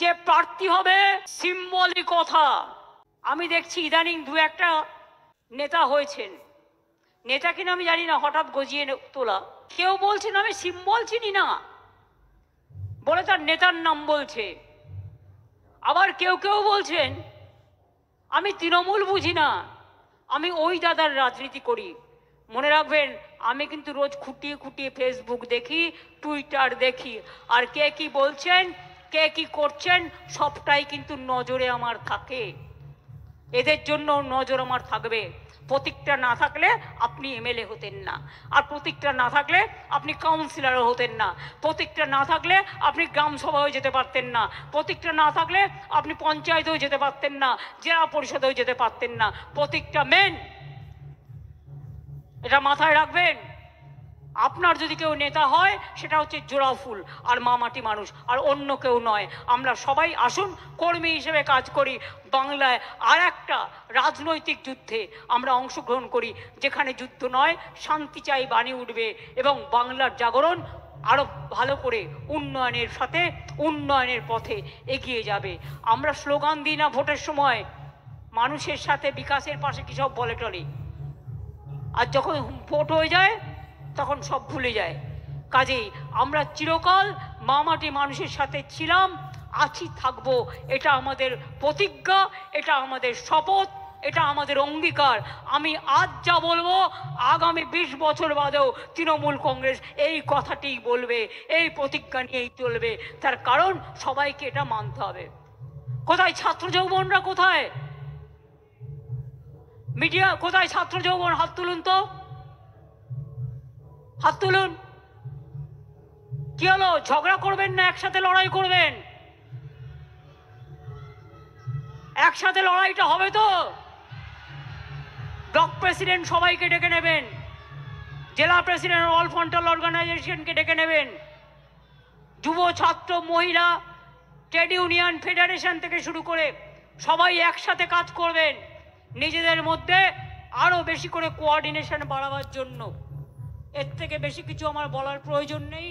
কে প্রার্থী হবে সিম্বলিক কথা। আমি দেখছি ইদানিং দু একটা নেতা হয়েছেন, নেতা কিনা আমি জানি না, হঠাৎ গজিয়ে তোলা। কেউ বলছেন আমি সিম্বল চিনি না বলে তার নেতার নাম বলছে। আবার কেউ কেউ বলছেন আমি তৃণমূল বুঝি না, আমি ওই দাদার রাজনীতি করি। মনে রাখবেন, আমি কিন্তু রোজ খুঁটিয়ে খুঁটিয়ে ফেসবুক দেখি, টুইটার দেখি, আর কে কি বলছেন, কে কি করছেন, সবটাই কিন্তু নজরে আমার থাকে। এদের জন্য নজর আমার থাকবে। প্রতীকটা না থাকলে আপনি এমএলএ হতেন না, আর প্রতীকটা না থাকলে আপনি কাউন্সিলরও হতেন না, প্রতীকটা না থাকলে আপনি গ্রাম সভায় যেতে পারতেন না, প্রতীকটা না থাকলে আপনি পঞ্চায়েতেও যেতে পারতেন না, জেলা পরিষদেও যেতে পারতেন না। প্রতীকটা মেন, এটা মাথায় রাখবেন। আপনার যদি কেউ নেতা হয় সেটা হচ্ছে জোড়া ফুল আর মামাটি মানুষ, আর অন্য কেউ নয়। আমরা সবাই আসুন কর্মী হিসেবে কাজ করি, বাংলায় আর একটা রাজনৈতিক যুদ্ধে আমরা অংশগ্রহণ করি, যেখানে যুদ্ধ নয় শান্তি চাই বাণী উঠবে, এবং বাংলার জাগরণ আরো ভালো করে উন্নয়নের সাথে উন্নয়নের পথে এগিয়ে যাবে। আমরা স্লোগান দিই না ভোটের সময়, মানুষের সাথে বিকাশের পাশে কি সব বলে টলে, আর যখন ভোট হয়ে যায় তখন সব ভুলে যায়। কাজেই আমরা চিরকাল মামাটি মানুষের সাথে ছিলাম, আছি, থাকবো। এটা আমাদের প্রতিজ্ঞা, এটা আমাদের শপথ, এটা আমাদের অঙ্গীকার। আমি আজ যা বলবো আগামী 20 বছর বাদেও তৃণমূল কংগ্রেস এই কথাটিই বলবে, এই প্রতিজ্ঞা নিয়েই চলবে। তার কারণ সবাইকে এটা মানতে হবে। কোথায় ছাত্র যৌবনরা, কোথায় মিডিয়া, কোথায় ছাত্র যৌবন? হাত তুলুন তো, হাত তুলুন। কি হলো, ঝগড়া করবেন না একসাথে লড়াই করবেন? একসাথে লড়াইটা হবে তো? ব্লক প্রেসিডেন্ট সবাইকে ডেকে নেবেন, জেলা প্রেসিডেন্ট অল ফ্রন্টাল অর্গানাইজেশনকে ডেকে নেবেন, যুব ছাত্র মহিলা ট্রেড ইউনিয়ন ফেডারেশন থেকে শুরু করে সবাই একসাথে কাজ করবেন নিজেদের মধ্যে আরো বেশি করে কোঅর্ডিনেশন বাড়াবার জন্য। এর থেকে বেশি কিছু আমার বলার প্রয়োজন নেই।